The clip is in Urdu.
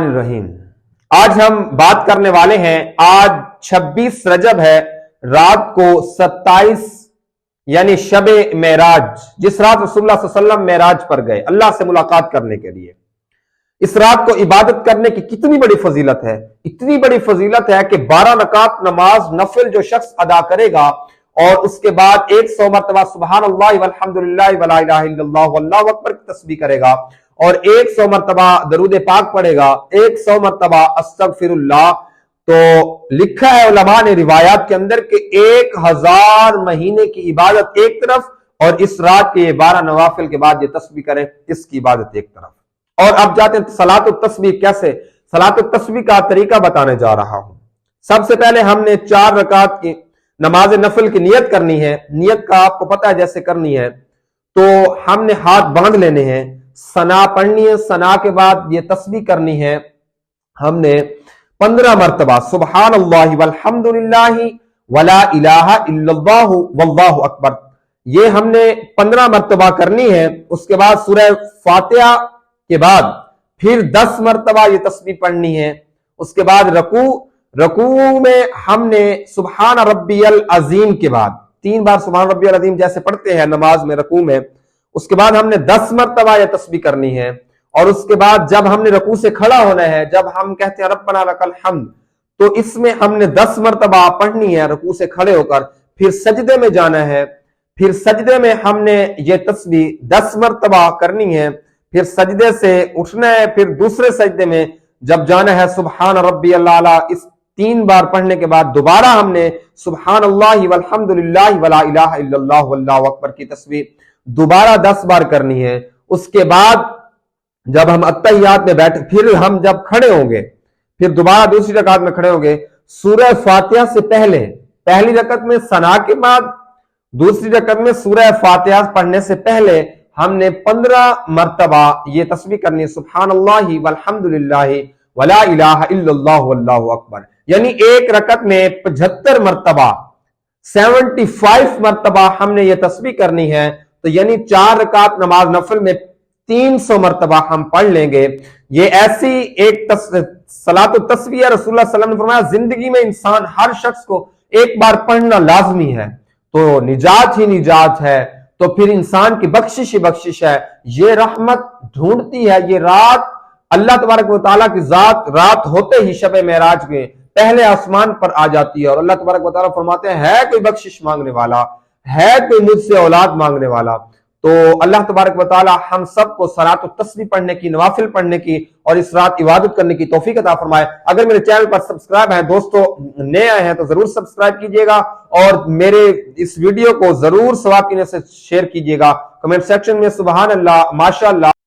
الرحیم۔ آج ہم بات کرنے والے ہیں، آج 26 رجب ہے، رات کو 27 یعنی شب معراج، جس رات رسول اللہ صلی اللہ علیہ وسلم معراج پر گئے اللہ سے ملاقات کرنے کے لیے۔ اس رات کو عبادت کرنے کی کتنی بڑی فضیلت ہے، اتنی بڑی فضیلت ہے کہ 12 رکعت نماز نفل جو شخص ادا کرے گا اور اس کے بعد 100 مرتبہ سبحان اللہ والحمدللہ ولا الہ الا اللہ واللہ اکبر کی تسبیح کرے گا اور 100 مرتبہ درود پاک پڑھے گا، 100 مرتبہ استغفر اللہ، تو لکھا ہے علماء نے روایات کے اندر کہ 1000 مہینے کی عبادت ایک طرف اور اس رات کے 12 نوافل کے بعد یہ تسبیح کریں، اس کی عبادت ایک طرف۔ اور اب جاتے ہیں صلاۃ التسبیح کیسے، صلاۃ التسبیح کا طریقہ بتانے جا رہا ہوں۔ سب سے پہلے ہم نے 4 رکعت کی نماز نفل کی نیت کرنی ہے۔ نیت کا آپ کو پتہ ہے جیسے کرنی ہے، تو ہم نے ہاتھ باندھ لینے ہیں، ثنا پڑھنی ہے، ثنا کے بعد یہ تسبیح کرنی ہے۔ ہم نے 15 مرتبہ سبحان اللہ والحمدللہ ولا الہ الا اللہ واللہ اکبر، یہ ہم نے 15 مرتبہ کرنی ہے۔ اس کے بعد سورہ فاتحہ کے بعد پھر 10 مرتبہ یہ تسبیح پڑھنی ہے۔ اس کے بعد رکوع میں ہم نے سبحان ربی العظیم کے بعد 3 بار سبحان ربی العظیم جیسے پڑھتے ہیں نماز میں رکوع میں، اس کے بعد ہم نے 10 مرتبہ یہ تسبیح کرنی ہے۔ اور اس کے بعد جب ہم نے رکوع سے کھڑا ہونا ہے، جب ہم کہتے ہیں ربنا لک الحمد، تو اس میں ہم نے 10 مرتبہ پڑھنی ہے رکوع سے کھڑے ہو کر۔ پھر سجدے میں جانا ہے، پھر سجدے میں ہم نے یہ تسبیح 10 مرتبہ کرنی ہے، پھر سجدے سے اٹھنا ہے، پھر دوسرے سجدے میں جب جانا ہے سبحان ربی الاعلی، اس 3 بار پڑھنے کے بعد دوبارہ ہم نے سبحان اللہ والحمدللہ ولا الہ الا اللہ واللہ اکبر کی تسبیح دوبارہ 10 بار کرنی ہے۔ اس کے بعد جب ہم اتحیات میں بیٹھے، پھر ہم جب کھڑے ہوں گے، پھر دوبارہ دوسری رکعت میں کھڑے ہوں گے، سورہ فاتحہ سے پہلے پہلی رکعت میں ثنا کے بعد دوسری رکعت میں سورہ فاتحہ پڑھنے سے پہلے ہم نے 15 مرتبہ یہ تسبیح کرنی ہے سبحان اللہ والحمدللہ ولا الہ الا اللہ واللہ اکبر، یعنی ایک رکعت میں 75 مرتبہ 75 مرتبہ ہم نے یہ تسبیح کرنی ہے۔ تو یعنی 4 رکعت نماز نفل میں 300 مرتبہ ہم پڑھ لیں گے۔ یہ ایسی ایک صلاۃ التسبیح رسول اللہ صلی اللہ علیہ وسلم نے فرمایا زندگی میں انسان ہر شخص کو ایک بار پڑھنا لازمی ہے، تو نجات ہی نجات ہے، تو پھر انسان کی بخشش ہی بخشش ہے۔ یہ رحمت ڈھونڈتی ہے، یہ رات اللہ تبارک و تعالیٰ کی ذات رات ہوتے ہی شب معراج میں پہلے آسمان پر آ جاتی ہے، اور اللہ تبارک و تعالیٰ فرماتے ہیں ہے کوئی بخشش مانگنے والا، ہے کوئی مجھ سے اولاد مانگنے والا۔ تو اللہ تبارک و تعالیٰ ہم سب کو صلاۃ التسبیح پڑھنے کی، نوافل پڑھنے کی اور اس رات عبادت کرنے کی توفیق عطا فرمائے۔ اگر میرے چینل پر سبسکرائب ہیں دوستو، نئے آئے ہیں تو ضرور سبسکرائب کیجئے گا اور میرے اس ویڈیو کو ضرور ثواب کی نیت سے شیئر کیجئے گا۔ کمنٹ سیکشن میں سبحان اللہ، ماشاء اللہ